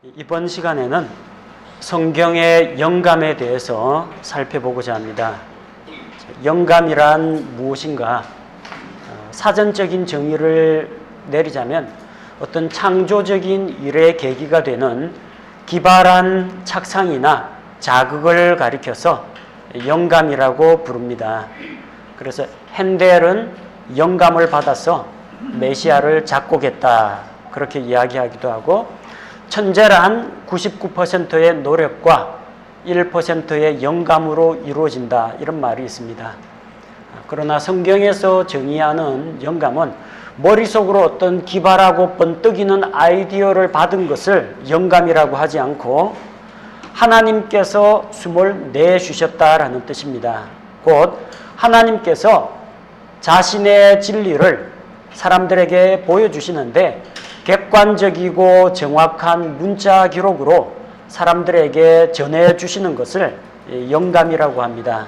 이번 시간에는 성경의 영감에 대해서 살펴보고자 합니다. 영감이란 무엇인가? 사전적인 정의를 내리자면 어떤 창조적인 일의 계기가 되는 기발한 착상이나 자극을 가리켜서 영감이라고 부릅니다. 그래서 핸델은 영감을 받아서 메시아를 작곡했다, 그렇게 이야기하기도 하고, 천재란 99%의 노력과 1%의 영감으로 이루어진다, 이런 말이 있습니다. 그러나 성경에서 정의하는 영감은 머릿속으로 어떤 기발하고 번뜩이는 아이디어를 받은 것을 영감이라고 하지 않고 하나님께서 숨을 내주셨다라는 뜻입니다. 곧 하나님께서 자신의 진리를 사람들에게 보여주시는데 객관적이고 정확한 문자 기록으로 사람들에게 전해주시는 것을 영감이라고 합니다.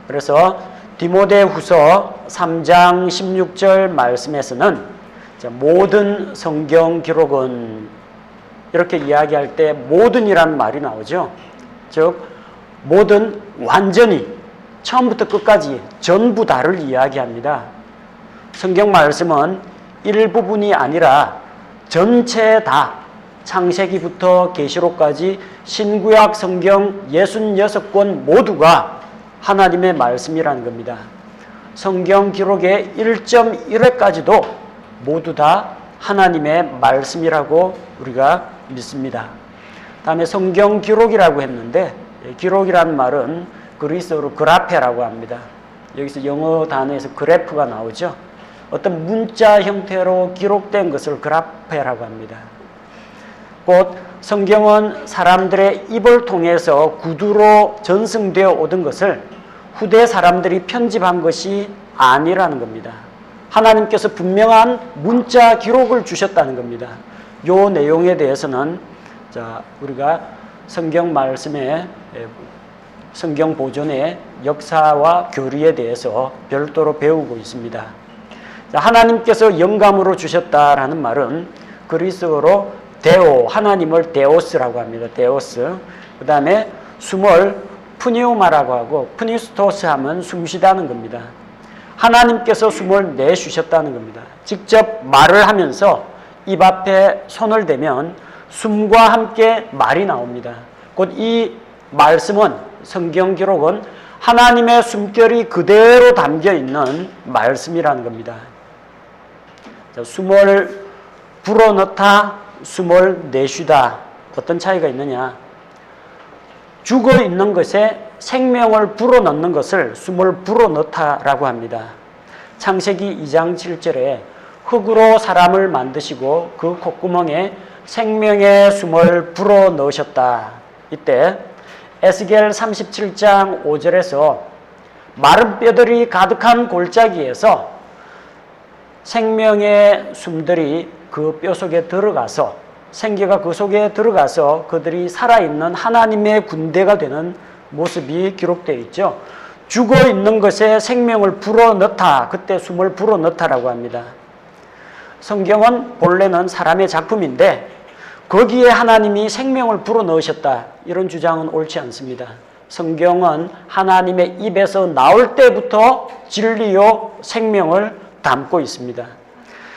그래서 디모데후서 3장 16절 말씀에서는 모든 성경 기록은, 이렇게 이야기할 때 모든이라는 말이 나오죠. 즉 모든, 완전히 처음부터 끝까지 전부 다를 이야기합니다. 성경 말씀은 일부분이 아니라 전체 다, 창세기부터 계시록까지 신구약 성경 66권 모두가 하나님의 말씀이라는 겁니다. 성경 기록의 1.1회까지도 모두 다 하나님의 말씀이라고 우리가 믿습니다. 다음에 성경 기록이라고 했는데, 기록이라는 말은 그리스어로 그라페라고 합니다. 여기서 영어 단어에서 그래프가 나오죠. 어떤 문자 형태로 기록된 것을 그라페라고 합니다. 곧 성경은 사람들의 입을 통해서 구두로 전승되어 오던 것을 후대 사람들이 편집한 것이 아니라는 겁니다. 하나님께서 분명한 문자 기록을 주셨다는 겁니다. 이 내용에 대해서는 우리가 성경 말씀의, 성경 보존의 역사와 교리에 대해서 별도로 배우고 있습니다. 하나님께서 영감으로 주셨다라는 말은 그리스어로 데오, 하나님을 데오스라고 합니다. 데오스. 그 다음에 숨을 푸니오마라고 하고, 푸니스토스 하면 숨쉬다는 겁니다. 하나님께서 숨을 내쉬셨다는 겁니다. 직접 말을 하면서 입 앞에 손을 대면 숨과 함께 말이 나옵니다. 곧 이 말씀은, 성경 기록은 하나님의 숨결이 그대로 담겨 있는 말씀이라는 겁니다. 숨을 불어넣다, 숨을 내쉬다. 어떤 차이가 있느냐? 죽어 있는 것에 생명을 불어넣는 것을 숨을 불어넣다라고 합니다. 창세기 2장 7절에 흙으로 사람을 만드시고 그 콧구멍에 생명의 숨을 불어넣으셨다. 이때 에스겔 37장 5절에서 마른 뼈들이 가득한 골짜기에서 생명의 숨들이 그 뼈 속에 들어가서, 생기가 그 속에 들어가서 그들이 살아있는 하나님의 군대가 되는 모습이 기록되어 있죠. 죽어 있는 것에 생명을 불어넣다, 그때 숨을 불어넣다라고 합니다. 성경은 본래는 사람의 작품인데 거기에 하나님이 생명을 불어넣으셨다, 이런 주장은 옳지 않습니다. 성경은 하나님의 입에서 나올 때부터 진리요 생명을 담고 있습니다.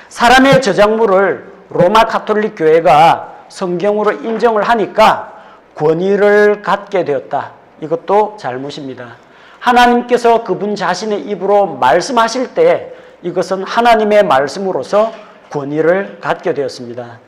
사람의 저작물을 로마 가톨릭 교회가 성경으로 인정을 하니까 권위를 갖게 되었다. 이것도 잘못입니다. 하나님께서 그분 자신의 입으로 말씀하실 때 이것은 하나님의 말씀으로서 권위를 갖게 되었습니다.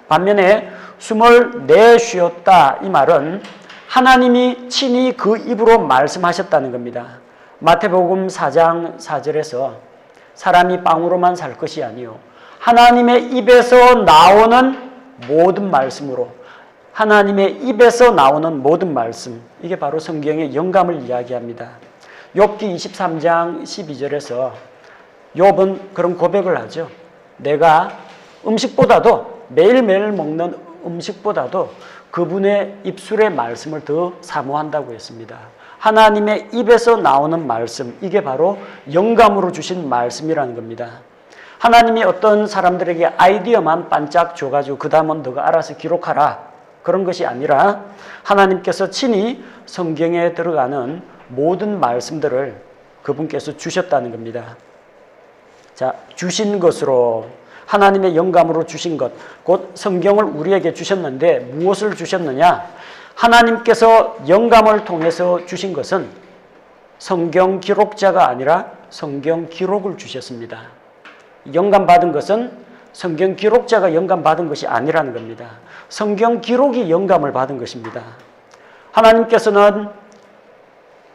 반면에 숨을 내쉬었다, 이 말은 하나님이 친히 그 입으로 말씀하셨다는 겁니다. 마태복음 4장 4절에서 사람이 빵으로만 살 것이 아니요 하나님의 입에서 나오는 모든 말씀으로, 하나님의 입에서 나오는 모든 말씀, 이게 바로 성경의 영감을 이야기합니다. 욥기 23장 12절에서 욥은 그런 고백을 하죠. 내가 음식보다도, 매일매일 먹는 음식보다도 그분의 입술의 말씀을 더 사모한다고 했습니다. 하나님의 입에서 나오는 말씀, 이게 바로 영감으로 주신 말씀이라는 겁니다. 하나님이 어떤 사람들에게 아이디어만 반짝 줘가지고 그 다음은 너가 알아서 기록하라. 그런 것이 아니라 하나님께서 친히 성경에 들어가는 모든 말씀들을 그분께서 주셨다는 겁니다. 자, 주신 것으로 하나님의 영감으로 주신 것, 곧 성경을 우리에게 주셨는데 무엇을 주셨느냐? 하나님께서 영감을 통해서 주신 것은 성경 기록자가 아니라 성경 기록을 주셨습니다. 영감 받은 것은 성경 기록자가 영감 받은 것이 아니라는 겁니다. 성경 기록이 영감을 받은 것입니다. 하나님께서는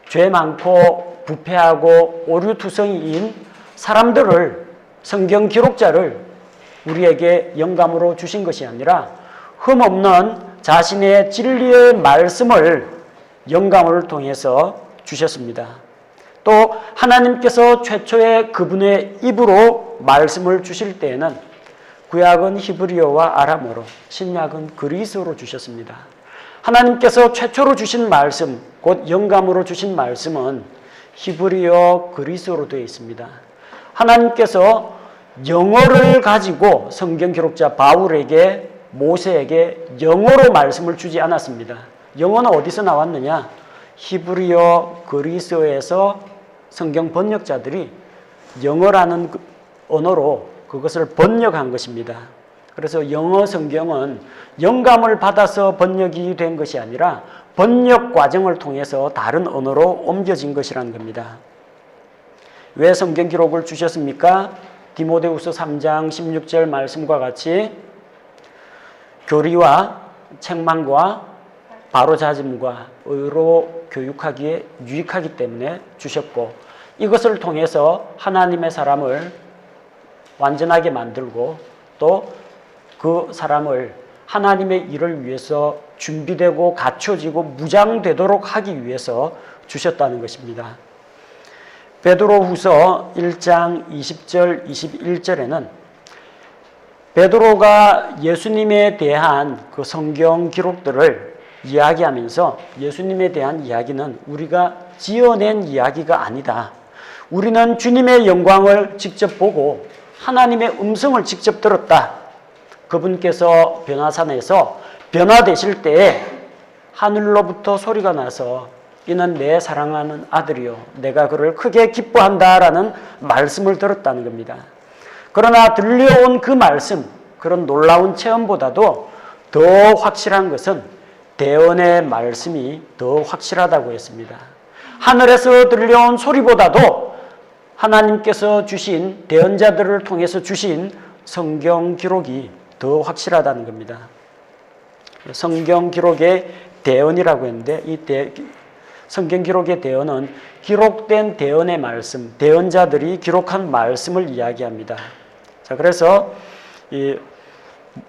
죄 많고 부패하고 오류투성이인 사람들을, 성경 기록자를 우리에게 영감으로 주신 것이 아니라 흠없는 자신의 진리의 말씀을 영감을 통해서 주셨습니다. 또 하나님께서 최초에 그분의 입으로 말씀을 주실 때에는 구약은 히브리어와 아람어로, 신약은 그리스어로 주셨습니다. 하나님께서 최초로 주신 말씀, 곧 영감으로 주신 말씀은 히브리어, 그리스어로 되어 있습니다. 하나님께서 영어를 가지고 성경 기록자 바울에게, 모세에게 영어로 말씀을 주지 않았습니다. 영어는 어디서 나왔느냐? 히브리어, 그리스어에서 성경 번역자들이 영어라는 언어로 그것을 번역한 것입니다. 그래서 영어 성경은 영감을 받아서 번역이 된 것이 아니라 번역 과정을 통해서 다른 언어로 옮겨진 것이라는 겁니다. 왜 성경 기록을 주셨습니까? 디모데후서 3장 16절 말씀과 같이 교리와 책망과 바로잡음과 의로 교육하기에 유익하기 때문에 주셨고, 이것을 통해서 하나님의 사람을 완전하게 만들고 또 그 사람을 하나님의 일을 위해서 준비되고 갖춰지고 무장되도록 하기 위해서 주셨다는 것입니다. 베드로후서 1장 20절 21절에는 베드로가 예수님에 대한 그 성경 기록들을 이야기하면서 예수님에 대한 이야기는 우리가 지어낸 이야기가 아니다. 우리는 주님의 영광을 직접 보고 하나님의 음성을 직접 들었다. 그분께서 변화산에서 변화되실 때에 하늘로부터 소리가 나서 이는 내 사랑하는 아들이요 내가 그를 크게 기뻐한다라는 말씀을 들었다는 겁니다. 그러나 들려온 그 말씀, 그런 놀라운 체험보다도 더 확실한 것은 대언의 말씀이 더 확실하다고 했습니다. 하늘에서 들려온 소리보다도 하나님께서 주신 대언자들을 통해서 주신 성경 기록이 더 확실하다는 겁니다. 성경 기록의 대언이라고 했는데 이 성경 기록의 대언은 기록된 대언의 말씀, 대언자들이 기록한 말씀을 이야기합니다. 자, 그래서 이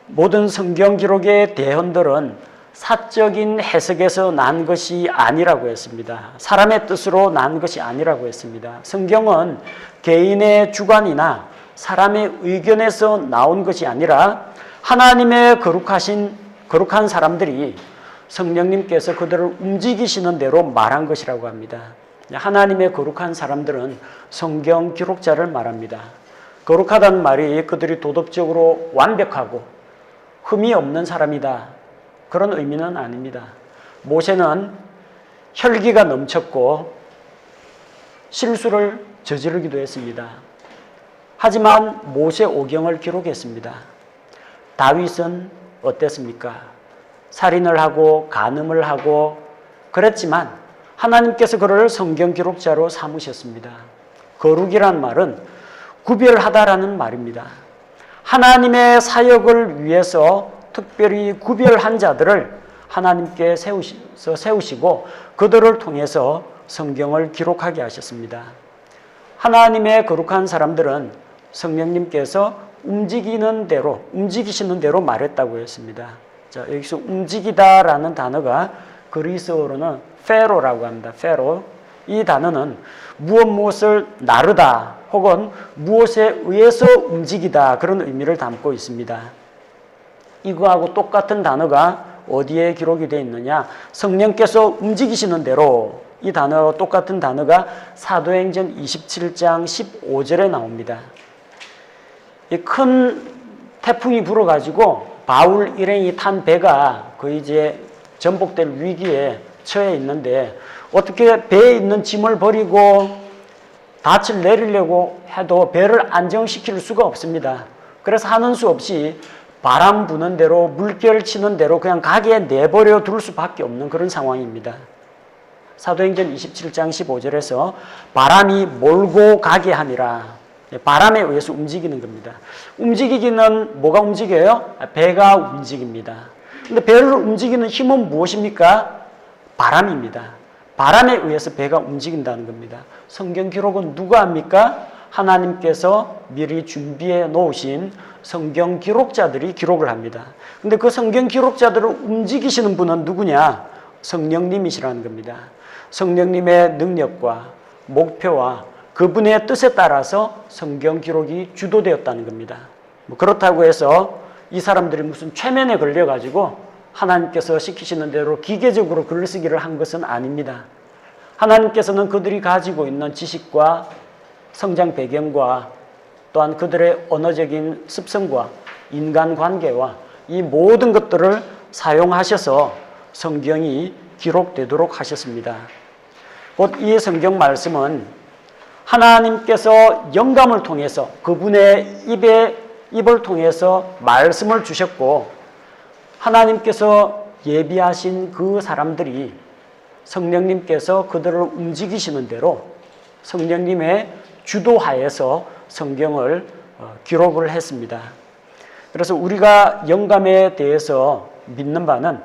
모든 성경 기록의 대언들은 사적인 해석에서 난 것이 아니라고 했습니다. 사람의 뜻으로 난 것이 아니라고 했습니다. 성경은 개인의 주관이나 사람의 의견에서 나온 것이 아니라 하나님의 거룩한 사람들이 성령님께서 그들을 움직이시는 대로 말한 것이라고 합니다. 하나님의 거룩한 사람들은 성경 기록자를 말합니다. 거룩하다는 말이 그들이 도덕적으로 완벽하고 흠이 없는 사람이다, 그런 의미는 아닙니다. 모세는 혈기가 넘쳤고 실수를 저지르기도 했습니다. 하지만 모세 오경을 기록했습니다. 다윗은 어땠습니까? 살인을 하고 간음을 하고 그랬지만 하나님께서 그를 성경 기록자로 삼으셨습니다. 거룩이란 말은 구별하다라는 말입니다. 하나님의 사역을 위해서 특별히 구별한 자들을 하나님께 세우시고 그들을 통해서 성경을 기록하게 하셨습니다. 하나님의 거룩한 사람들은 성령님께서 움직이시는 대로 말했다고 했습니다. 자, 여기서 움직이다라는 단어가 그리스어로는 페로라고 합니다. 페로. 이 단어는 무엇을 나르다 혹은 무엇에 의해서 움직이다, 그런 의미를 담고 있습니다. 이거하고 똑같은 단어가 어디에 기록이 되어 있느냐? 성령께서 움직이시는 대로, 이 단어와 똑같은 단어가 사도행전 27장 15절에 나옵니다. 이 큰 태풍이 불어가지고 바울 일행이 탄 배가 거의 이제 전복될 위기에 처해 있는데 어떻게 배에 있는 짐을 버리고 닻을 내리려고 해도 배를 안정시킬 수가 없습니다. 그래서 하는 수 없이 바람 부는 대로 물결 치는 대로 그냥 가게 내버려 둘 수밖에 없는 그런 상황입니다. 사도행전 27장 15절에서 바람이 몰고 가게 하니라. 바람에 의해서 움직이는 겁니다. 움직이기는 뭐가 움직여요? 배가 움직입니다. 근데 배를 움직이는 힘은 무엇입니까? 바람입니다. 바람에 의해서 배가 움직인다는 겁니다. 성경 기록은 누가 합니까? 하나님께서 미리 준비해 놓으신 성경 기록자들이 기록을 합니다. 근데 그 성경 기록자들을 움직이시는 분은 누구냐? 성령님이시라는 겁니다. 성령님의 능력과 목표와 그분의 뜻에 따라서 성경 기록이 주도되었다는 겁니다. 그렇다고 해서 이 사람들이 무슨 최면에 걸려가지고 하나님께서 시키시는 대로 기계적으로 글쓰기를 한 것은 아닙니다. 하나님께서는 그들이 가지고 있는 지식과 성장 배경과 또한 그들의 언어적인 습성과 인간관계와 이 모든 것들을 사용하셔서 성경이 기록되도록 하셨습니다. 곧 이 성경 말씀은 하나님께서 영감을 통해서 그분의 입을 통해서 말씀을 주셨고 하나님께서 예비하신 그 사람들이 성령님께서 그들을 움직이시는 대로 성령님의 주도하에서 성경을 기록을 했습니다. 그래서 우리가 영감에 대해서 믿는 바는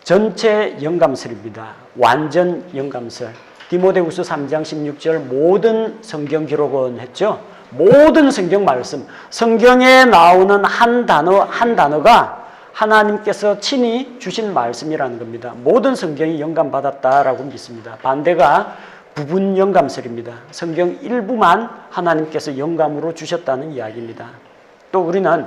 전체 영감설입니다. 완전 영감설. 디모데후서 3장 16절 모든 성경 기록은 했죠. 모든 성경 말씀, 성경에 나오는 한 단어 한 단어가 하나님께서 친히 주신 말씀이라는 겁니다. 모든 성경이 영감받았다라고 믿습니다. 반대가 부분 영감설입니다. 성경 일부만 하나님께서 영감으로 주셨다는 이야기입니다. 또 우리는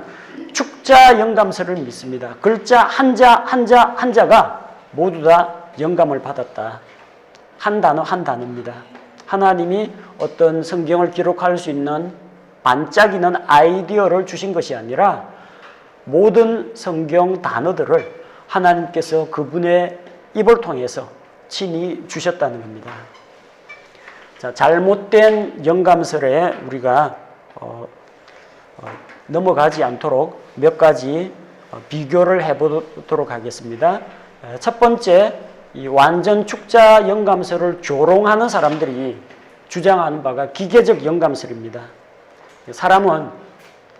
축자 영감설을 믿습니다. 글자 한자가 모두 다 영감을 받았다. 한 단어 한 단어입니다. 하나님이 어떤 성경을 기록할 수 있는 반짝이는 아이디어를 주신 것이 아니라 모든 성경 단어들을 하나님께서 그분의 입을 통해서 친히 주셨다는 겁니다. 자, 잘못된 영감설에 우리가 넘어가지 않도록 몇 가지 비교를 해보도록 하겠습니다. 첫 번째, 이 완전 축자 영감설을 조롱하는 사람들이 주장하는 바가 기계적 영감설입니다. 사람은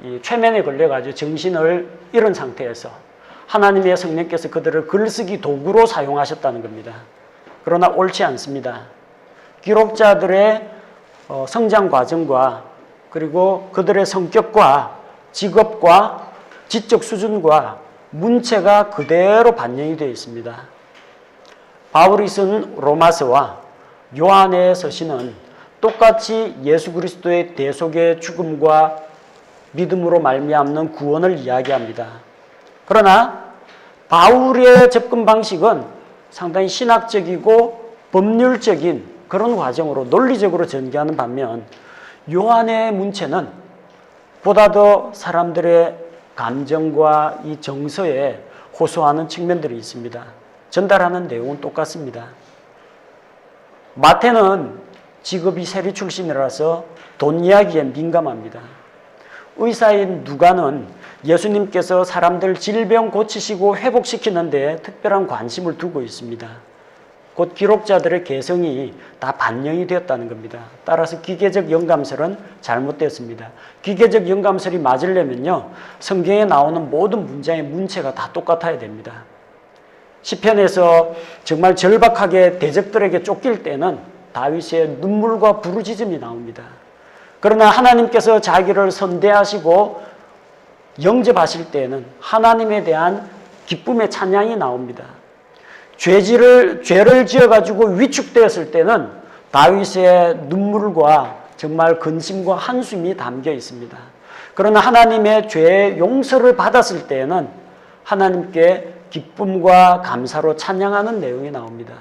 이 최면에 걸려가지고 정신을 잃은 상태에서 하나님의 성령께서 그들을 글쓰기 도구로 사용하셨다는 겁니다. 그러나 옳지 않습니다. 기록자들의 성장 과정과 그리고 그들의 성격과 직업과 지적 수준과 문체가 그대로 반영이 되어 있습니다. 바울이 쓴 로마서와 요한의 서신은 똑같이 예수 그리스도의 대속의 죽음과 믿음으로 말미암는 구원을 이야기합니다. 그러나 바울의 접근 방식은 상당히 신학적이고 법률적인 그런 과정으로 논리적으로 전개하는 반면 요한의 문체는 보다 더 사람들의 감정과 이 정서에 호소하는 측면들이 있습니다. 전달하는 내용은 똑같습니다. 마태는 직업이 세리 출신이라서 돈 이야기에 민감합니다. 의사인 누가는 예수님께서 사람들 질병 고치시고 회복시키는 데 특별한 관심을 두고 있습니다. 곧 기록자들의 개성이 다 반영이 되었다는 겁니다. 따라서 기계적 영감설은 잘못되었습니다. 기계적 영감설이 맞으려면요, 성경에 나오는 모든 문장의 문체가 다 똑같아야 됩니다. 시편에서 정말 절박하게 대적들에게 쫓길 때는 다윗의 눈물과 부르짖음이 나옵니다. 그러나 하나님께서 자기를 선대하시고 영접하실 때는 하나님에 대한 기쁨의 찬양이 나옵니다. 죄를 지어가지고 위축되었을 때는 다윗의 눈물과 정말 근심과 한숨이 담겨 있습니다. 그러나 하나님의 죄의 용서를 받았을 때는 하나님께 기쁨과 감사로 찬양하는 내용이 나옵니다.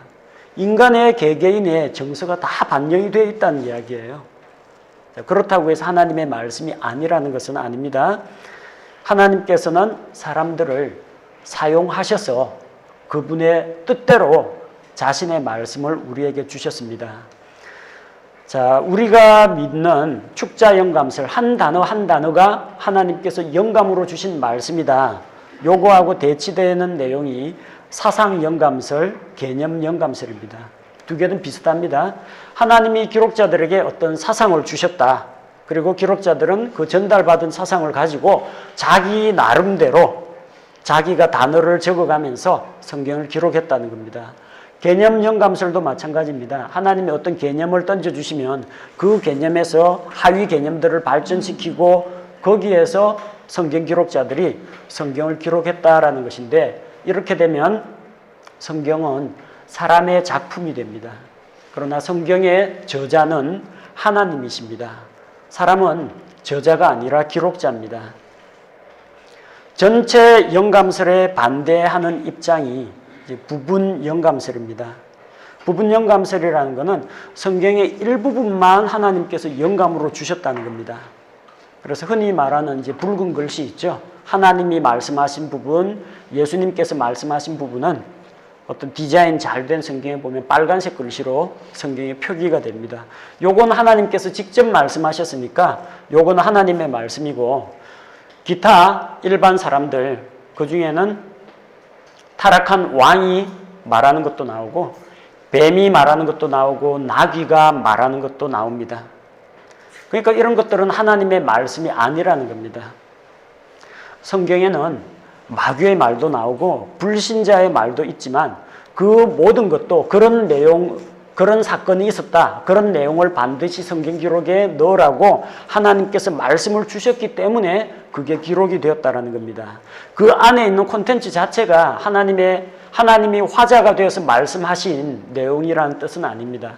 인간의 개개인의 정서가 다 반영이 되어 있다는 이야기예요. 그렇다고 해서 하나님의 말씀이 아니라는 것은 아닙니다. 하나님께서는 사람들을 사용하셔서 그분의 뜻대로 자신의 말씀을 우리에게 주셨습니다. 자, 우리가 믿는 축자영감설 한 단어 한 단어가 하나님께서 영감으로 주신 말씀이다. 요거하고 대치되는 내용이 사상영감설, 개념영감설입니다. 두 개는 비슷합니다. 하나님이 기록자들에게 어떤 사상을 주셨다. 그리고 기록자들은 그 전달받은 사상을 가지고 자기 나름대로 자기가 단어를 적어가면서 성경을 기록했다는 겁니다. 개념 영감설도 마찬가지입니다. 하나님이 어떤 개념을 던져주시면 그 개념에서 하위 개념들을 발전시키고 거기에서 성경 기록자들이 성경을 기록했다라는 것인데, 이렇게 되면 성경은 사람의 작품이 됩니다. 그러나 성경의 저자는 하나님이십니다. 사람은 저자가 아니라 기록자입니다. 전체 영감설에 반대하는 입장이 부분 영감설입니다. 부분 영감설이라는 것은 성경의 일부분만 하나님께서 영감으로 주셨다는 겁니다. 그래서 흔히 말하는 이제 붉은 글씨 있죠. 하나님이 말씀하신 부분, 예수님께서 말씀하신 부분은 어떤 디자인 잘 된 성경에 보면 빨간색 글씨로 성경에 표기가 됩니다. 요건 하나님께서 직접 말씀하셨으니까 요건 하나님의 말씀이고, 기타 일반 사람들, 그 중에는 타락한 왕이 말하는 것도 나오고 뱀이 말하는 것도 나오고 나귀가 말하는 것도 나옵니다. 그러니까 이런 것들은 하나님의 말씀이 아니라는 겁니다. 성경에는 마귀의 말도 나오고 불신자의 말도 있지만 그 모든 것도 그런 내용, 그런 사건이 있었다, 그런 내용을 반드시 성경 기록에 넣으라고 하나님께서 말씀을 주셨기 때문에 그게 기록이 되었다라는 겁니다. 그 안에 있는 콘텐츠 자체가 하나님이 화자가 되어서 말씀하신 내용이라는 뜻은 아닙니다.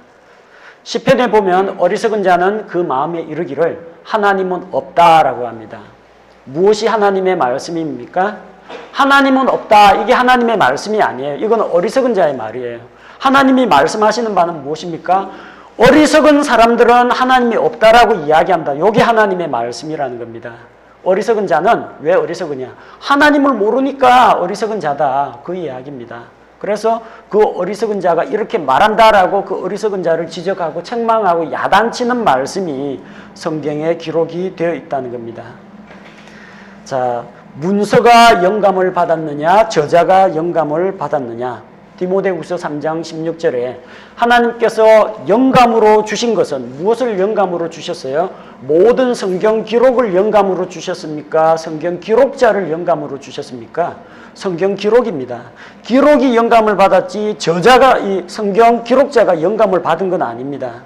시편에 보면 어리석은 자는 그 마음에 이르기를 하나님은 없다라고 합니다. 무엇이 하나님의 말씀입니까? 하나님은 없다. 이게 하나님의 말씀이 아니에요. 이건 어리석은 자의 말이에요. 하나님이 말씀하시는 바는 무엇입니까? 어리석은 사람들은 하나님이 없다라고 이야기한다. 이게 하나님의 말씀이라는 겁니다. 어리석은 자는 왜 어리석으냐? 하나님을 모르니까 어리석은 자다. 그 이야기입니다. 그래서 그 어리석은 자가 이렇게 말한다라고 그 어리석은 자를 지적하고 책망하고 야단치는 말씀이 성경에 기록이 되어 있다는 겁니다. 자, 문서가 영감을 받았느냐, 저자가 영감을 받았느냐. 디모데후서 3장 16절에 하나님께서 영감으로 주신 것은 무엇을 영감으로 주셨어요? 모든 성경 기록을 영감으로 주셨습니까? 성경 기록자를 영감으로 주셨습니까? 성경 기록입니다. 기록이 영감을 받았지 저자가, 이 성경 기록자가 영감을 받은 건 아닙니다.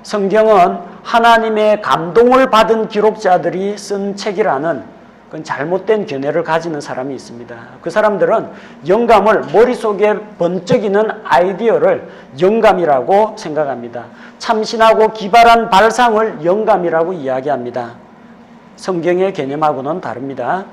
성경은 하나님의 감동을 받은 기록자들이 쓴 책이라는 그건 잘못된 견해를 가지는 사람이 있습니다. 그 사람들은 영감을, 머릿속에 번쩍이는 아이디어를 영감이라고 생각합니다. 참신하고 기발한 발상을 영감이라고 이야기합니다. 성경의 개념하고는 다릅니다.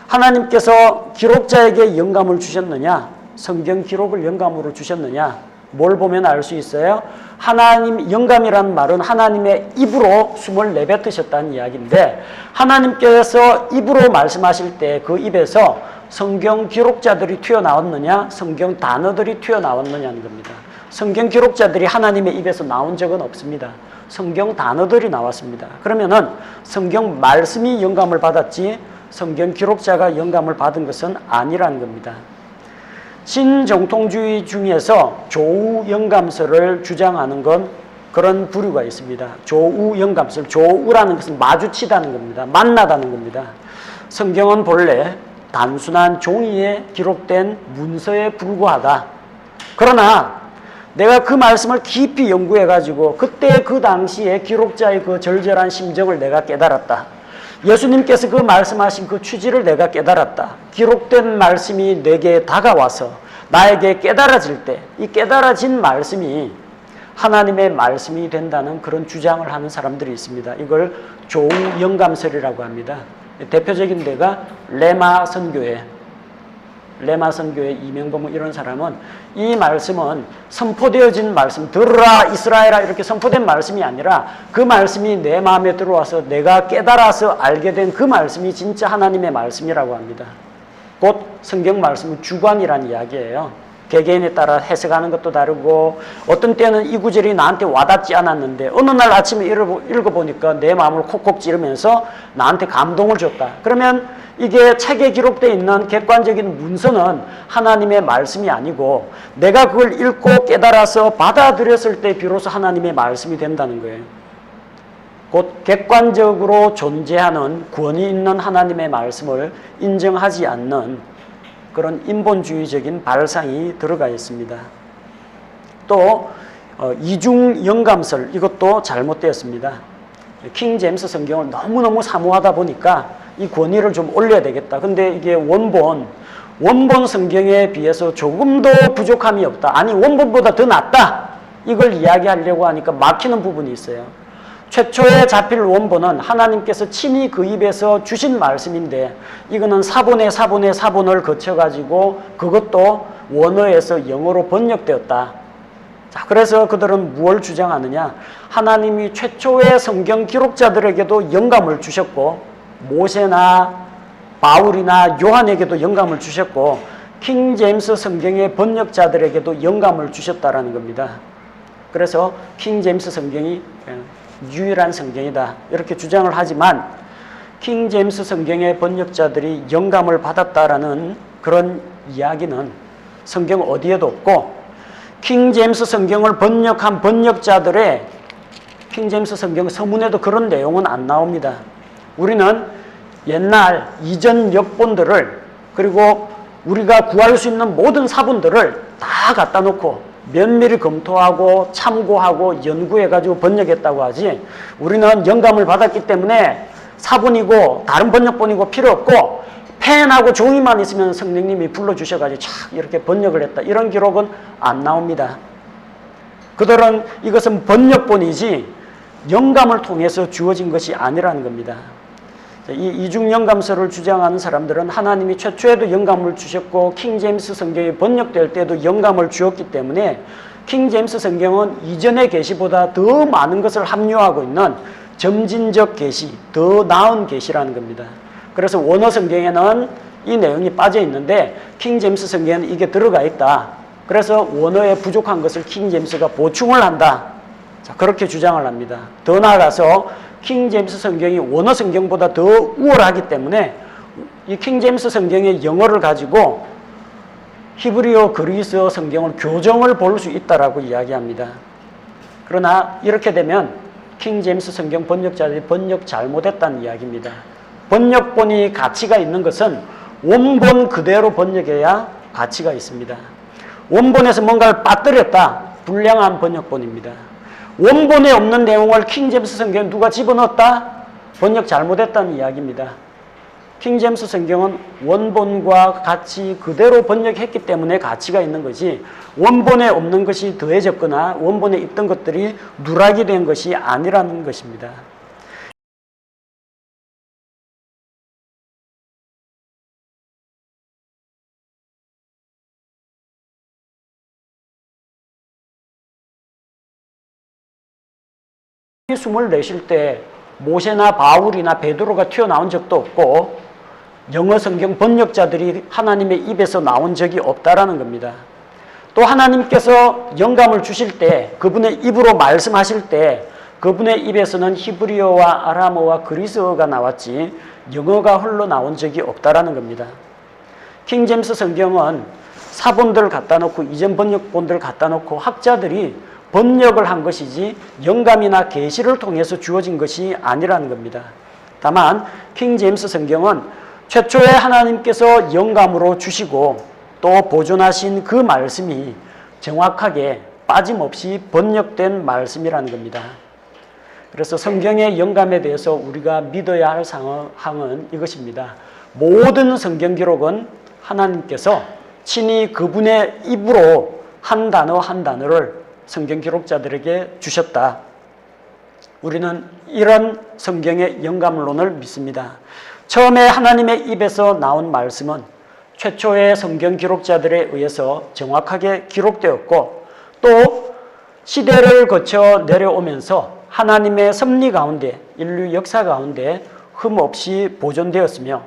하나님께서 기록자에게 영감을 주셨느냐? 성경 기록을 영감으로 주셨느냐? 뭘 보면 알 수 있어요? 하나님, 영감이라는 말은 하나님의 입으로 숨을 내뱉으셨다는 이야기인데, 하나님께서 입으로 말씀하실 때 그 입에서 성경 기록자들이 튀어나왔느냐, 성경 단어들이 튀어나왔느냐는 겁니다. 성경 기록자들이 하나님의 입에서 나온 적은 없습니다. 성경 단어들이 나왔습니다. 그러면은 성경 말씀이 영감을 받았지 성경 기록자가 영감을 받은 것은 아니라는 겁니다. 신정통주의 중에서 조우 영감설을 주장하는 건 그런 부류가 있습니다. 조우 영감설, 조우라는 것은 마주치다는 겁니다. 만나다는 겁니다. 성경은 본래 단순한 종이에 기록된 문서에 불과하다. 그러나 내가 그 말씀을 깊이 연구해가지고 그때 그 당시에 기록자의 그 절절한 심정을 내가 깨달았다. 예수님께서 그 말씀하신 그 취지를 내가 깨달았다. 기록된 말씀이 내게 다가와서 나에게 깨달아질 때 이 깨달아진 말씀이 하나님의 말씀이 된다는 그런 주장을 하는 사람들이 있습니다. 이걸 조우 영감설이라고 합니다. 대표적인 데가 레마 선교회. 레마선교의 이명범 이런 사람은 이 말씀은 선포되어진 말씀, 들으라 이스라엘아 이렇게 선포된 말씀이 아니라 그 말씀이 내 마음에 들어와서 내가 깨달아서 알게 된 그 말씀이 진짜 하나님의 말씀이라고 합니다. 곧 성경 말씀은 주관이라는 이야기예요. 개개인에 따라 해석하는 것도 다르고 어떤 때는 이 구절이 나한테 와닿지 않았는데 어느 날 아침에 읽어보니까 내 마음을 콕콕 찌르면서 나한테 감동을 줬다. 그러면 이게 책에 기록되어 있는 객관적인 문서는 하나님의 말씀이 아니고 내가 그걸 읽고 깨달아서 받아들였을 때 비로소 하나님의 말씀이 된다는 거예요. 곧 객관적으로 존재하는 권위 있는 하나님의 말씀을 인정하지 않는 그런 인본주의적인 발상이 들어가 있습니다. 또 이중 영감설 이것도 잘못되었습니다. 킹 제임스 성경을 너무너무 사모하다 보니까 이 권위를 좀 올려야 되겠다. 근데 이게 원본 성경에 비해서 조금 더 부족함이 없다. 아니 원본보다 더 낫다. 이걸 이야기하려고 하니까 막히는 부분이 있어요. 최초에 잡힐 원본은 하나님께서 친히 그 입에서 주신 말씀인데 이거는 사본을 거쳐가지고 그것도 원어에서 영어로 번역되었다. 자, 그래서 그들은 무엇을 주장하느냐? 하나님이 최초의 성경 기록자들에게도 영감을 주셨고 모세나 바울이나 요한에게도 영감을 주셨고 킹 제임스 성경의 번역자들에게도 영감을 주셨다라는 겁니다. 그래서 킹 제임스 성경이 유일한 성경이다 이렇게 주장을 하지만 킹 제임스 성경의 번역자들이 영감을 받았다라는 그런 이야기는 성경 어디에도 없고 킹 제임스 성경을 번역한 번역자들의 킹 제임스 성경 서문에도 그런 내용은 안 나옵니다. 우리는 옛날 이전 역본들을 그리고 우리가 구할 수 있는 모든 사본들을 다 갖다 놓고 면밀히 검토하고 참고하고 연구해가지고 번역했다고 하지 우리는 영감을 받았기 때문에 사본이고 다른 번역본이고 필요 없고 펜하고 종이만 있으면 성령님이 불러주셔가지고 착 이렇게 번역을 했다 이런 기록은 안 나옵니다. 그들은 이것은 번역본이지 영감을 통해서 주어진 것이 아니라는 겁니다. 이 이중영감설을 주장하는 사람들은 하나님이 최초에도 영감을 주셨고 킹 제임스 성경이 번역될 때도 영감을 주었기 때문에 킹 제임스 성경은 이전의 계시보다 더 많은 것을 함유하고 있는 점진적 계시, 더 나은 계시라는 겁니다. 그래서 원어 성경에는 이 내용이 빠져 있는데 킹 제임스 성경에는 이게 들어가 있다. 그래서 원어에 부족한 것을 킹 제임스가 보충을 한다. 자, 그렇게 주장을 합니다. 더 나아가서 킹 제임스 성경이 원어 성경보다 더 우월하기 때문에 이 킹 제임스 성경의 영어를 가지고 히브리어 그리스어 성경을 교정을 볼 수 있다라고 이야기합니다. 그러나 이렇게 되면 킹 제임스 성경 번역자들이 번역 잘못했다는 이야기입니다. 번역본이 가치가 있는 것은 원본 그대로 번역해야 가치가 있습니다. 원본에서 뭔가를 빠뜨렸다. 불량한 번역본입니다. 원본에 없는 내용을 킹 제임스 성경에 누가 집어넣었다? 번역 잘못했다는 이야기입니다. 킹 제임스 성경은 원본과 같이 그대로 번역했기 때문에 가치가 있는 것이 원본에 없는 것이 더해졌거나 원본에 있던 것들이 누락이 된 것이 아니라는 것입니다. 숨을 내쉴 때 모세나 바울이나 베드로가 튀어나온 적도 없고 영어 성경 번역자들이 하나님의 입에서 나온 적이 없다라는 겁니다. 또 하나님께서 영감을 주실 때 그분의 입으로 말씀하실 때 그분의 입에서는 히브리어와 아람어와 그리스어가 나왔지 영어가 흘러나온 적이 없다라는 겁니다. 킹 제임스 성경은 사본들 갖다 놓고 이전 번역본들 갖다 놓고 학자들이 번역을 한 것이지 영감이나 계시를 통해서 주어진 것이 아니라는 겁니다. 다만 킹 제임스 성경은 최초에 하나님께서 영감으로 주시고 또 보존하신 그 말씀이 정확하게 빠짐없이 번역된 말씀이라는 겁니다. 그래서 성경의 영감에 대해서 우리가 믿어야 할 사항은 이것입니다. 모든 성경 기록은 하나님께서 친히 그분의 입으로 한 단어 한 단어를 성경 기록자들에게 주셨다. 우리는 이런 성경의 영감론을 믿습니다. 처음에 하나님의 입에서 나온 말씀은 최초의 성경 기록자들에 의해서 정확하게 기록되었고 또 시대를 거쳐 내려오면서 하나님의 섭리 가운데 인류 역사 가운데 흠없이 보존되었으며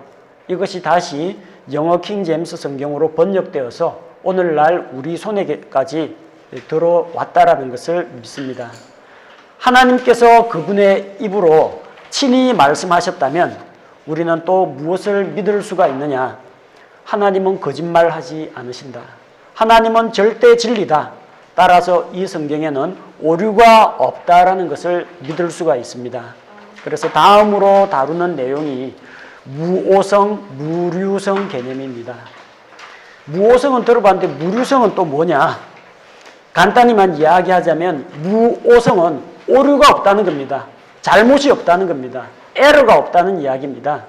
이것이 다시 영어 킹제임스 성경으로 번역되어서 오늘날 우리 손에까지 들어왔다라는 것을 믿습니다. 하나님께서 그분의 입으로 친히 말씀하셨다면 우리는 또 무엇을 믿을 수가 있느냐? 하나님은 거짓말하지 않으신다. 하나님은 절대 진리다. 따라서 이 성경에는 오류가 없다라는 것을 믿을 수가 있습니다. 그래서 다음으로 다루는 내용이 무오성, 무류성 개념입니다. 무오성은 들어봤는데 무류성은 또 뭐냐? 간단히만 이야기하자면 무오성은 오류가 없다는 겁니다. 잘못이 없다는 겁니다. 에러가 없다는 이야기입니다.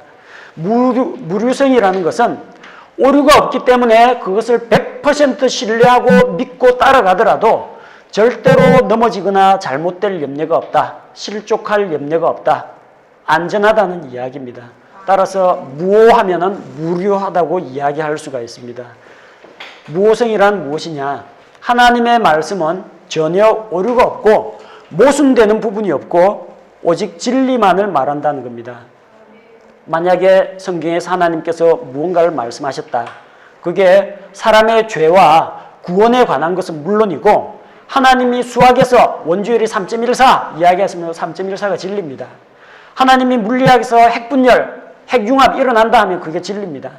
무류성이라는 것은 오류가 없기 때문에 그것을 100% 신뢰하고 믿고 따라가더라도 절대로 넘어지거나 잘못될 염려가 없다. 실족할 염려가 없다. 안전하다는 이야기입니다. 따라서 무오하면은 무료하다고 이야기할 수가 있습니다. 무오성이란 무엇이냐? 하나님의 말씀은 전혀 오류가 없고 모순되는 부분이 없고 오직 진리만을 말한다는 겁니다. 만약에 성경에서 하나님께서 무언가를 말씀하셨다. 그게 사람의 죄와 구원에 관한 것은 물론이고 하나님이 수학에서 원주율이 3.14 이야기하시면 3.14가 진리입니다. 하나님이 물리학에서 핵분열, 핵융합 일어난다 하면 그게 진리입니다.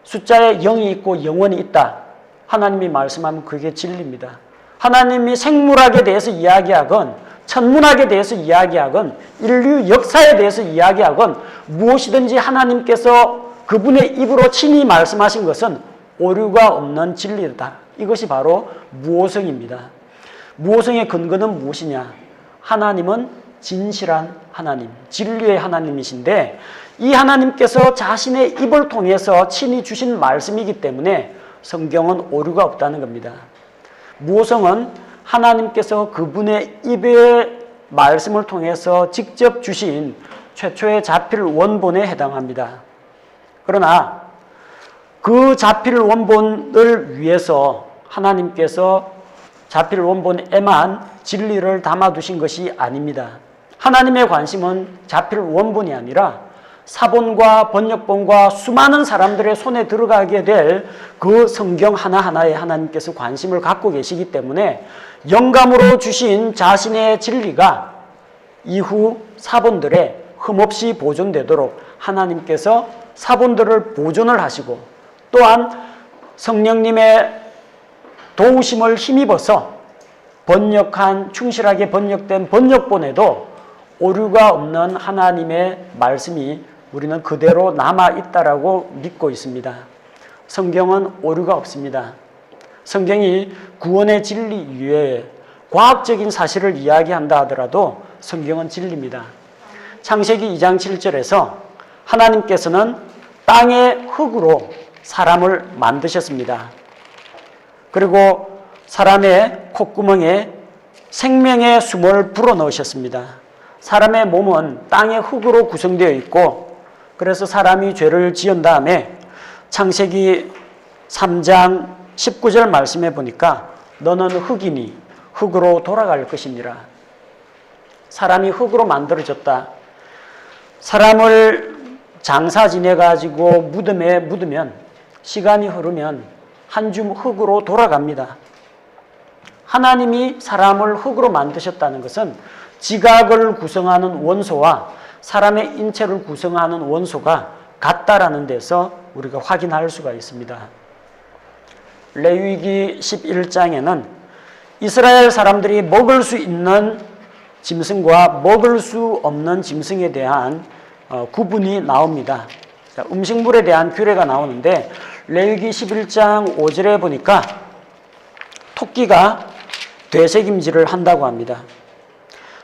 숫자에 0이 있고 영원이 있다. 하나님이 말씀하면 그게 진리입니다. 하나님이 생물학에 대해서 이야기하건 천문학에 대해서 이야기하건 인류 역사에 대해서 이야기하건 무엇이든지 하나님께서 그분의 입으로 친히 말씀하신 것은 오류가 없는 진리다. 이것이 바로 무오성입니다. 무오성의 근거는 무엇이냐? 하나님은 진실한 하나님, 진리의 하나님이신데 이 하나님께서 자신의 입을 통해서 친히 주신 말씀이기 때문에 성경은 오류가 없다는 겁니다. 무오성은 하나님께서 그분의 입의 말씀을 통해서 직접 주신 최초의 자필 원본에 해당합니다. 그러나 그 자필 원본을 위해서 하나님께서 자필 원본에만 진리를 담아두신 것이 아닙니다. 하나님의 관심은 자필 원본이 아니라 사본과 번역본과 수많은 사람들의 손에 들어가게 될 그 성경 하나하나에 하나님께서 관심을 갖고 계시기 때문에 영감으로 주신 자신의 진리가 이후 사본들에 흠없이 보존되도록 하나님께서 사본들을 보존을 하시고 또한 성령님의 도우심을 힘입어서 번역한 충실하게 번역된 번역본에도 오류가 없는 하나님의 말씀이 우리는 그대로 남아있다라고 믿고 있습니다. 성경은 오류가 없습니다. 성경이 구원의 진리 이외에 과학적인 사실을 이야기한다 하더라도 성경은 진리입니다. 창세기 2장 7절에서 하나님께서는 땅의 흙으로 사람을 만드셨습니다. 그리고 사람의 콧구멍에 생명의 숨을 불어넣으셨습니다. 사람의 몸은 땅의 흙으로 구성되어 있고 그래서 사람이 죄를 지은 다음에 창세기 3장 19절 말씀해 보니까 너는 흙이니 흙으로 돌아갈 것이니라. 사람이 흙으로 만들어졌다. 사람을 장사 지내가지고 무덤에 묻으면 시간이 흐르면 한 줌 흙으로 돌아갑니다. 하나님이 사람을 흙으로 만드셨다는 것은 지각을 구성하는 원소와 사람의 인체를 구성하는 원소가 같다라는 데서 우리가 확인할 수가 있습니다. 레위기 11장에는 이스라엘 사람들이 먹을 수 있는 짐승과 먹을 수 없는 짐승에 대한 구분이 나옵니다. 음식물에 대한 규례가 나오는데 레위기 11장 5절에 보니까 토끼가 되새김질을 한다고 합니다.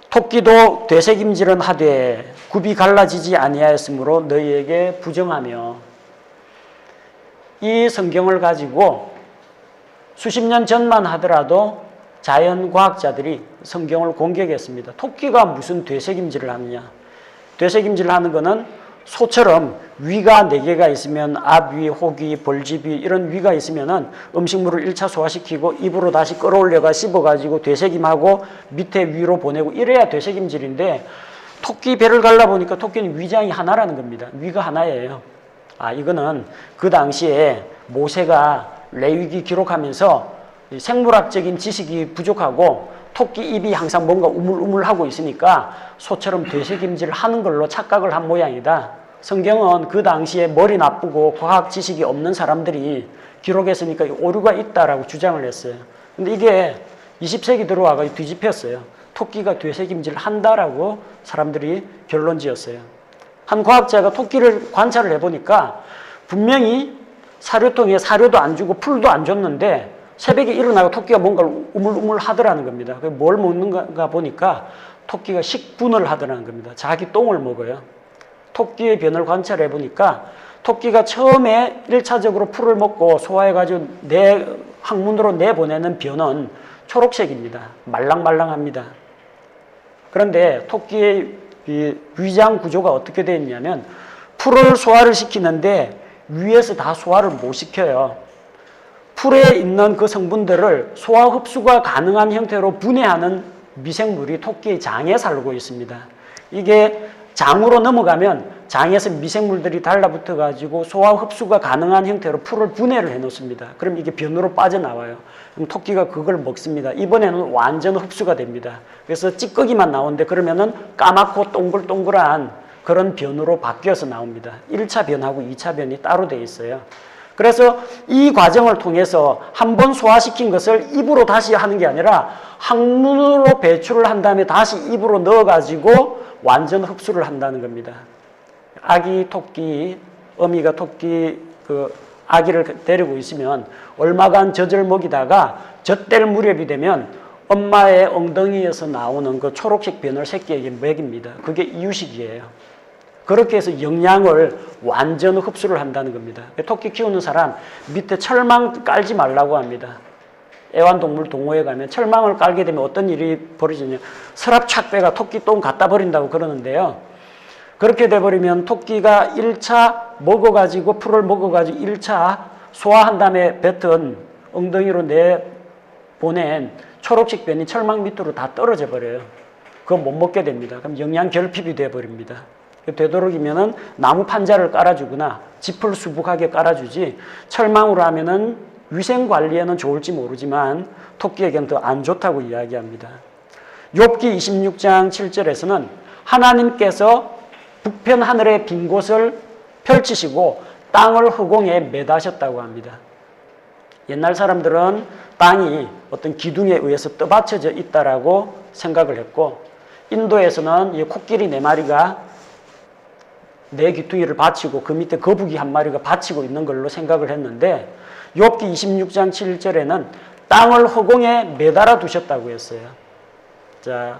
토끼도 되새김질은 하되 굽이 갈라지지 아니하였으므로 너희에게 부정하며. 이 성경을 가지고 수십 년 전만 하더라도 자연과학자들이 성경을 공격했습니다. 토끼가 무슨 되새김질을 하느냐. 되새김질을 하는 것은 소처럼 위가 4개가 있으면 앞위, 혹위, 벌집위 이런 위가 있으면은 음식물을 1차 소화시키고 입으로 다시 끌어올려가 씹어가지고 되새김하고 밑에 위로 보내고 이래야 되새김질인데 토끼 배를 갈라보니까 토끼는 위장이 하나라는 겁니다. 위가 하나예요. 이거는 그 당시에 모세가 레위기 기록하면서 생물학적인 지식이 부족하고 토끼 입이 항상 뭔가 우물우물하고 있으니까 소처럼 되새김질을 하는 걸로 착각을 한 모양이다. 성경은 그 당시에 머리 나쁘고 과학 지식이 없는 사람들이 기록했으니까 오류가 있다라고 주장을 했어요. 근데 이게 20세기 들어와가 뒤집혔어요. 토끼가 되새김질을 한다라고 사람들이 결론 지었어요. 한 과학자가 토끼를 관찰을 해보니까 분명히 사료통에 사료도 안 주고 풀도 안 줬는데 새벽에 일어나고 토끼가 뭔가를 우물우물 하더라는 겁니다. 뭘 먹는가 보니까 토끼가 식분을 하더라는 겁니다. 자기 똥을 먹어요. 토끼의 변을 관찰해 보니까 토끼가 처음에 1차적으로 풀을 먹고 소화해가지고 항문으로 내보내는 변은 초록색입니다. 말랑말랑합니다. 그런데 토끼의 위장 구조가 어떻게 되어 있냐면 풀을 소화를 시키는데 위에서 다 소화를 못 시켜요. 풀에 있는 그 성분들을 소화 흡수가 가능한 형태로 분해하는 미생물이 토끼의 장에 살고 있습니다. 이게 장으로 넘어가면 장에서 미생물들이 달라붙어 가지고 소화 흡수가 가능한 형태로 풀을 분해를 해 놓습니다. 그럼 이게 변으로 빠져나와요. 그럼 토끼가 그걸 먹습니다. 이번에는 완전 흡수가 됩니다. 그래서 찌꺼기만 나오는데 그러면은 까맣고 동글동글한 그런 변으로 바뀌어서 나옵니다. 1차 변하고 2차 변이 따로 돼 있어요. 그래서 이 과정을 통해서 한 번 소화시킨 것을 입으로 다시 하는 게 아니라 항문으로 배출을 한 다음에 다시 입으로 넣어가지고 완전 흡수를 한다는 겁니다. 아기 토끼, 어미가 토끼 아기를 데리고 있으면 얼마간 젖을 먹이다가 젖될 무렵이 되면 엄마의 엉덩이에서 나오는 그 초록색 변을 새끼에게 먹입니다. 그게 이유식이에요. 그렇게 해서 영양을 완전 흡수를 한다는 겁니다. 토끼 키우는 사람 밑에 철망 깔지 말라고 합니다. 애완동물 동호회 가면 철망을 깔게 되면 어떤 일이 벌어지냐. 서랍 착 빼가 토끼 똥 갖다 버린다고 그러는데요. 그렇게 돼버리면 토끼가 1차 먹어가지고 풀을 먹어가지고 1차 소화한 다음에 뱉은 엉덩이로 내보낸 초록색 변이 철망 밑으로 다 떨어져 버려요. 그거 못 먹게 됩니다. 그럼 영양 결핍이 돼버립니다. 되도록이면은 나무 판자를 깔아주거나 짚을 수북하게 깔아주지 철망으로 하면은 위생 관리에는 좋을지 모르지만 토끼에게는 더 안 좋다고 이야기합니다. 욥기 26장 7절에서는 하나님께서 북편 하늘의 빈 곳을 펼치시고 땅을 허공에 매다셨다고 합니다. 옛날 사람들은 땅이 어떤 기둥에 의해서 떠받쳐져 있다라고 생각을 했고 인도에서는 이 코끼리 4마리가 네 귀퉁이를 받치고 그 밑에 거북이 1마리가 받치고 있는 걸로 생각을 했는데 욥기 26장 7절에는 땅을 허공에 매달아 두셨다고 했어요. 자,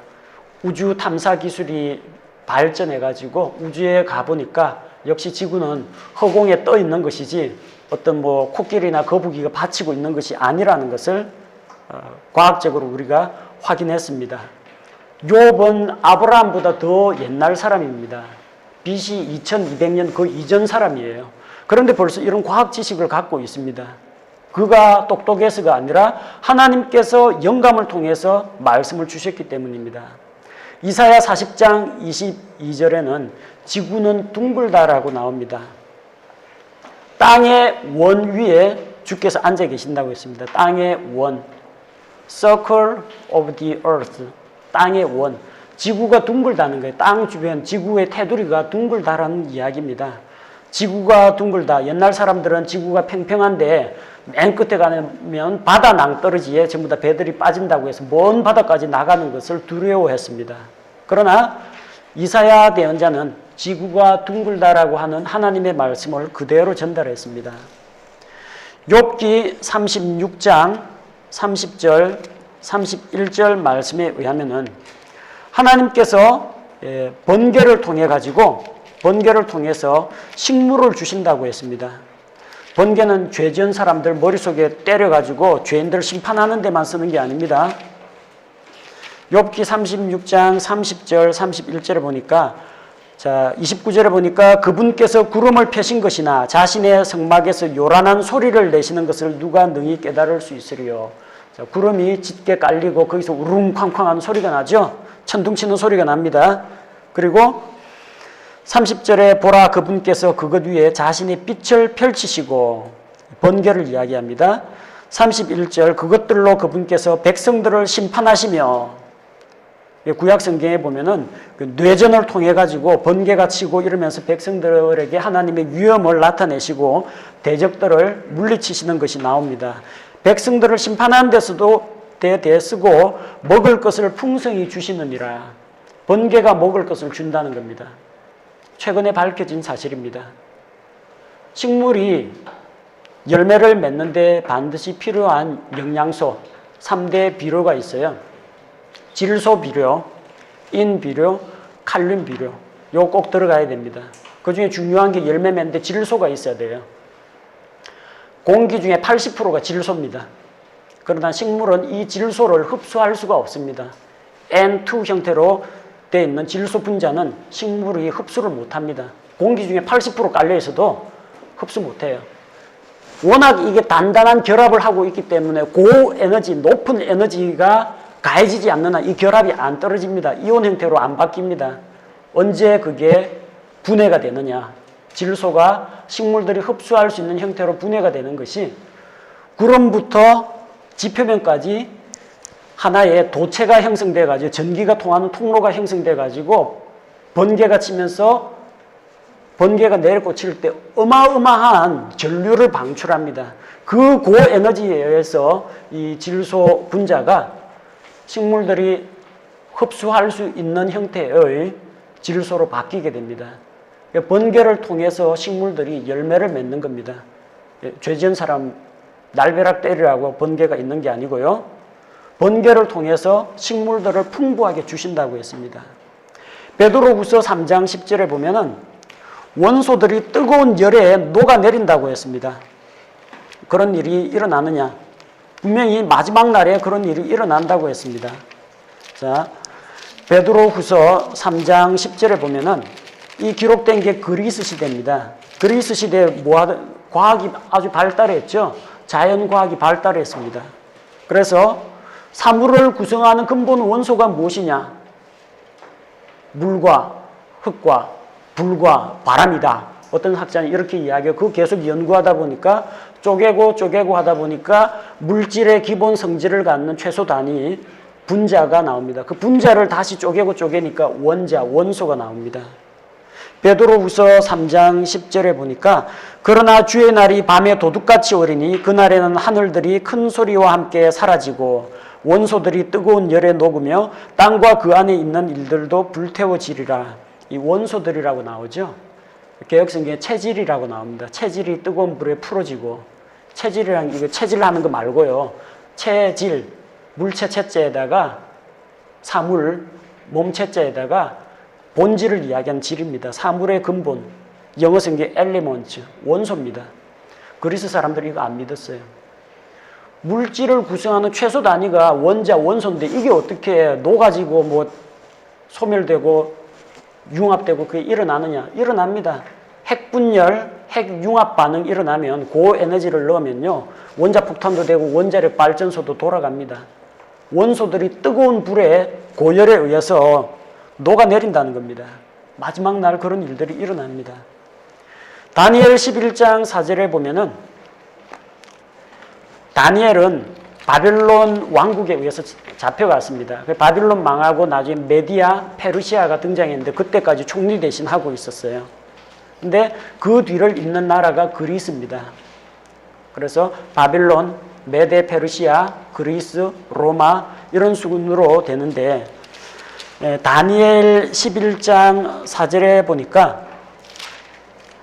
우주 탐사 기술이 발전해가지고 우주에 가보니까 역시 지구는 허공에 떠 있는 것이지 어떤 코끼리나 거북이가 받치고 있는 것이 아니라는 것을 과학적으로 우리가 확인했습니다. 욥은 아브라함보다 더 옛날 사람입니다. BC 2200년 그 이전 사람이에요. 그런데 벌써 이런 과학 지식을 갖고 있습니다. 그가 똑똑해서가 아니라 하나님께서 영감을 통해서 말씀을 주셨기 때문입니다. 이사야 40장 22절에는 지구는 둥글다라고 나옵니다. 땅의 원 위에 주께서 앉아 계신다고 했습니다. 땅의 원, circle of the earth, 땅의 원. 지구가 둥글다는 거예요. 땅 주변 지구의 테두리가 둥글다라는 이야기입니다. 지구가 둥글다. 옛날 사람들은 지구가 평평한데 맨 끝에 가면 바다 낭떠러지에 전부 다 배들이 빠진다고 해서 먼 바다까지 나가는 것을 두려워했습니다. 그러나 이사야 대언자는 지구가 둥글다라고 하는 하나님의 말씀을 그대로 전달했습니다. 욥기 36장 30절 31절 말씀에 의하면은 하나님께서 번개를 통해서 식물을 주신다고 했습니다. 번개는 죄 지은 사람들 머릿속에 때려가지고 죄인들 심판하는 데만 쓰는 게 아닙니다. 욥기 36장 30절 31절에 보니까 자, 29절에 보니까 그분께서 구름을 펴신 것이나 자신의 성막에서 요란한 소리를 내시는 것을 누가 능히 깨달을 수 있으리요. 자, 구름이 짙게 깔리고 거기서 우릉쾅쾅 하는 소리가 나죠. 천둥 치는 소리가 납니다. 그리고 30절에 보라 그분께서 그것 위에 자신의 빛을 펼치시고 번개를 이야기합니다. 31절 그것들로 그분께서 백성들을 심판하시며 구약 성경에 보면은 그 뇌전을 통해 가지고 번개가 치고 이러면서 백성들에게 하나님의 위엄을 나타내시고 대적들을 물리치시는 것이 나옵니다. 백성들을 심판하는 데서도 쓰고 먹을 것을 풍성히 주시느니라. 번개가 먹을 것을 준다는 겁니다. 최근에 밝혀진 사실입니다. 식물이 열매를 맺는데 반드시 필요한 영양소 3대 비료가 있어요. 질소 비료, 인 비료, 칼륨 비료. 요거 꼭 들어가야 됩니다. 그 중에 중요한 게 열매 맺는데 질소가 있어야 돼요. 공기 중에 80%가 질소입니다. 그러나 식물은 이 질소를 흡수할 수가 없습니다. N2 형태로 되어 있는 질소 분자는 식물이 흡수를 못합니다. 공기 중에 80% 깔려 있어도 흡수 못해요. 워낙 이게 단단한 결합을 하고 있기 때문에 고에너지, 높은 에너지가 가해지지 않는 한 이 결합이 안 떨어집니다. 이온 형태로 안 바뀝니다. 언제 그게 분해가 되느냐. 질소가 식물들이 흡수할 수 있는 형태로 분해가 되는 것이 구름부터 지표면까지 하나의 도체가 형성돼 가지고 전기가 통하는 통로가 형성돼 가지고 번개가 치면서 번개가 내리꽂힐 때 어마어마한 전류를 방출합니다. 그 고에너지에 의해서 이 질소 분자가 식물들이 흡수할 수 있는 형태의 질소로 바뀌게 됩니다. 번개를 통해서 식물들이 열매를 맺는 겁니다. 죄 지은 사람 날벼락 때리라고 번개가 있는 게 아니고요. 번개를 통해서 식물들을 풍부하게 주신다고 했습니다. 베드로후서 3장 10절에 보면은 원소들이 뜨거운 열에 녹아내린다고 했습니다. 그런 일이 일어나느냐? 분명히 마지막 날에 그런 일이 일어난다고 했습니다. 자, 베드로후서 3장 10절에 보면은 이 기록된 게 그리스 시대입니다. 그리스 시대에 과학이 아주 발달했죠. 자연과학이 발달했습니다. 그래서 사물을 구성하는 근본 원소가 무엇이냐? 물과 흙과 불과 바람이다. 어떤 학자는 이렇게 이야기해요. 그거 계속 연구하다 보니까 쪼개고 하다 보니까 물질의 기본 성질을 갖는 최소 단위 분자가 나옵니다. 그 분자를 다시 쪼개니까 원자, 원소가 나옵니다. 베드로후서 3장 10절에 보니까 그러나 주의 날이 밤에 도둑같이 오리니 그날에는 하늘들이 큰 소리와 함께 사라지고 원소들이 뜨거운 열에 녹으며 땅과 그 안에 있는 일들도 불태워지리라. 이 원소들이라고 나오죠. 개혁성경에 체질이라고 나옵니다. 체질이 뜨거운 불에 풀어지고 체질이란 이거 체질하는 거 말고요. 체질, 물체 체자에다가 사물, 몸체자에다가 본질을 이야기하는 질입니다. 사물의 근본, 영어 성경 엘리먼트, 원소입니다. 그리스 사람들이 이거 안 믿었어요. 물질을 구성하는 최소 단위가 원자, 원소인데 이게 어떻게 녹아지고 뭐 소멸되고 융합되고 그게 일어나느냐? 일어납니다. 핵분열, 핵융합 반응이 일어나면 고에너지를 넣으면요. 원자폭탄도 되고 원자력 발전소도 돌아갑니다. 원소들이 뜨거운 불에 고열에 의해서 녹아내린다는 겁니다. 마지막 날 그런 일들이 일어납니다. 다니엘 11장 4절에 보면은 다니엘은 바벨론 왕국에 의해서 잡혀갔습니다. 바벨론 망하고 나중에 메디아, 페르시아가 등장했는데 그때까지 총리 대신 하고 있었어요. 근데 그 뒤를 잇는 나라가 그리스입니다. 그래서 바벨론, 메데, 페르시아, 그리스, 로마 이런 순으로 되는데 다니엘 11장 4절에 보니까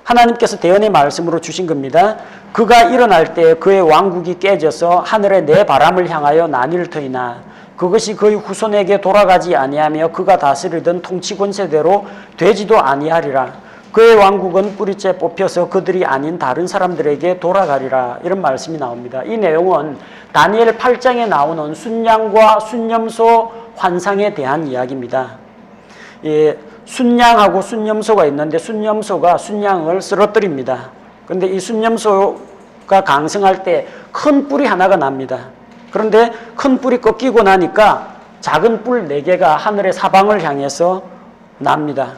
하나님께서 대언의 말씀으로 주신 겁니다. 그가 일어날 때 그의 왕국이 깨져서 하늘의 네 바람을 향하여 나뉠 터이나 그것이 그의 후손에게 돌아가지 아니하며 그가 다스리던 통치 권세대로 되지도 아니하리라. 그의 왕국은 뿌리째 뽑혀서 그들이 아닌 다른 사람들에게 돌아가리라. 이런 말씀이 나옵니다. 이 내용은 다니엘 8장에 나오는 순양과 순념소 환상에 대한 이야기입니다. 순양하고 순염소가 있는데 순염소가 순양을 쓰러뜨립니다. 그런데 이 순염소가 강성할 때 큰 뿔이 하나가 납니다. 그런데 큰 뿔이 꺾이고 나니까 작은 뿔 4개가 하늘의 사방을 향해서 납니다.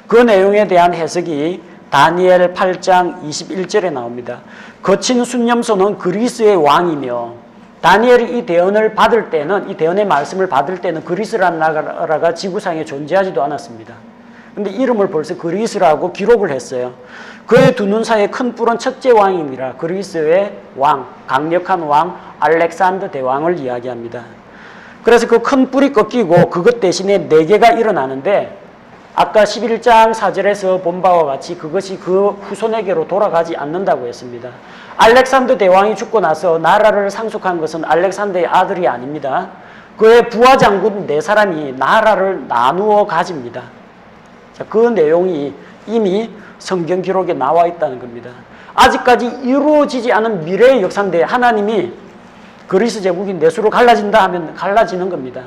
그 내용에 대한 해석이 다니엘 8장 21절에 나옵니다. 거친 순염소는 그리스의 왕이며 다니엘이 이 대언을 받을 때는 이 대언의 말씀을 받을 때는 그리스라는 나라가 지구상에 존재하지도 않았습니다. 근데 이름을 벌써 그리스라고 기록을 했어요. 그의 두 눈 사이에 큰 뿔은 첫째 왕이니라. 그리스의 왕, 강력한 왕 알렉산더 대왕을 이야기합니다. 그래서 그 큰 뿔이 꺾이고 그것 대신에 4개가 일어나는데 아까 11장 4절에서 본 바와 같이 그것이 그 후손에게로 돌아가지 않는다고 했습니다. 알렉산더 대왕이 죽고 나서 나라를 상속한 것은 알렉산더의 아들이 아닙니다. 그의 부하 장군 4사람이 나라를 나누어 가집니다. 자, 그 내용이 이미 성경 기록에 나와 있다는 겁니다. 아직까지 이루어지지 않은 미래의 역사인데 하나님이 그리스 제국이 내 수로 갈라진다 하면 갈라지는 겁니다.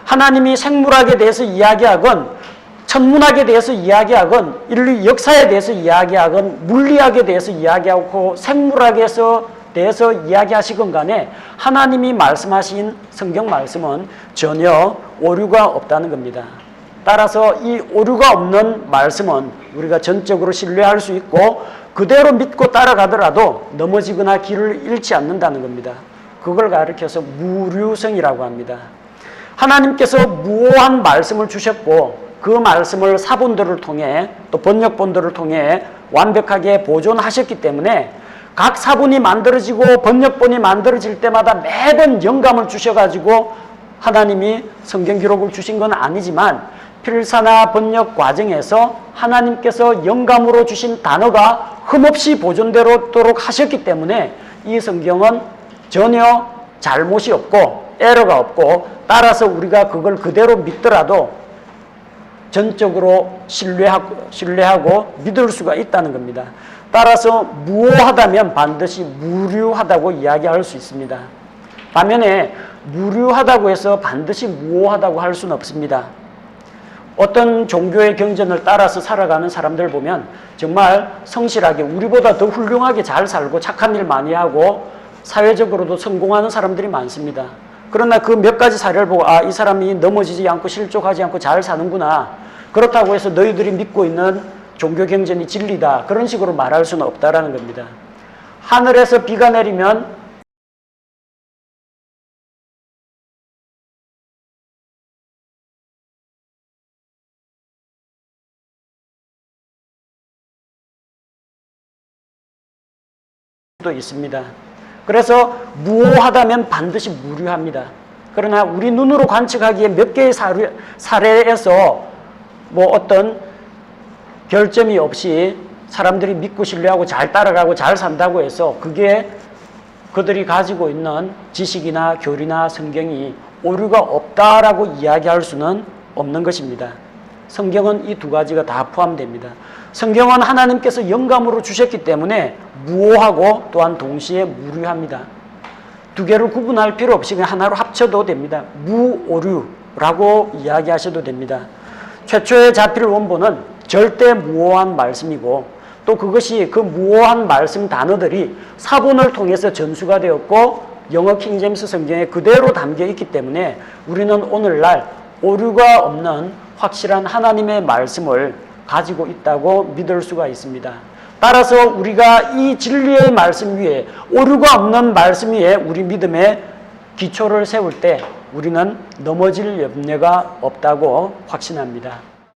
하나님이 생물학에 대해서 이야기하건 천문학에 대해서 이야기하건 인류 역사에 대해서 이야기하건 물리학에 대해서 이야기하고 생물학에서 대해서 이야기하시건 간에 하나님이 말씀하신 성경 말씀은 전혀 오류가 없다는 겁니다. 따라서 이 오류가 없는 말씀은 우리가 전적으로 신뢰할 수 있고 그대로 믿고 따라가더라도 넘어지거나 길을 잃지 않는다는 겁니다. 그걸 가리켜서 무류성이라고 합니다. 하나님께서 무오한 말씀을 주셨고 그 말씀을 사본들을 통해 또 번역본들을 통해 완벽하게 보존하셨기 때문에 각 사본이 만들어지고 번역본이 만들어질 때마다 매번 영감을 주셔가지고 하나님이 성경 기록을 주신 건 아니지만 필사나 번역 과정에서 하나님께서 영감으로 주신 단어가 흠없이 보존되도록 하셨기 때문에 이 성경은 전혀 잘못이 없고 에러가 없고 따라서 우리가 그걸 그대로 믿더라도 전적으로 신뢰하고 믿을 수가 있다는 겁니다. 따라서 무오하다면 반드시 무류하다고 이야기할 수 있습니다. 반면에 무류하다고 해서 반드시 무오하다고 할 수는 없습니다. 어떤 종교의 경전을 따라서 살아가는 사람들 보면 정말 성실하게 우리보다 더 훌륭하게 잘 살고 착한 일 많이 하고 사회적으로도 성공하는 사람들이 많습니다. 그러나 그 몇 가지 사례를 보고 아, 이 사람이 넘어지지 않고 실족하지 않고 잘 사는구나. 그렇다고 해서 너희들이 믿고 있는 종교 경전이 진리다. 그런 식으로 말할 수는 없다라는 겁니다. 하늘에서 비가 내리면 도 있습니다. 그래서 무오하다면 반드시 무류합니다. 그러나 우리 눈으로 관측하기에 몇 개의 사례에서 뭐 어떤 결점이 없이 사람들이 믿고 신뢰하고 잘 따라가고 잘 산다고 해서 그게 그들이 가지고 있는 지식이나 교리나 성경이 오류가 없다라고 이야기할 수는 없는 것입니다. 성경은 이 두 가지가 다 포함됩니다. 성경은 하나님께서 영감으로 주셨기 때문에 무오하고 또한 동시에 무류합니다. 두 개를 구분할 필요 없이 그냥 하나로 합쳐도 됩니다. 무오류라고 이야기하셔도 됩니다. 최초의 자필 원본은 절대 무오한 말씀이고 또 그것이 그 무오한 말씀 단어들이 사본을 통해서 전수가 되었고 영어 킹제임스 성경에 그대로 담겨 있기 때문에 우리는 오늘날 오류가 없는 확실한 하나님의 말씀을 가지고 있다고 믿을 수가 있습니다. 따라서 우리가 이 진리의 말씀 위에 오류가 없는 말씀 위에 우리 믿음의 기초를 세울 때 우리는 넘어질 염려가 없다고 확신합니다.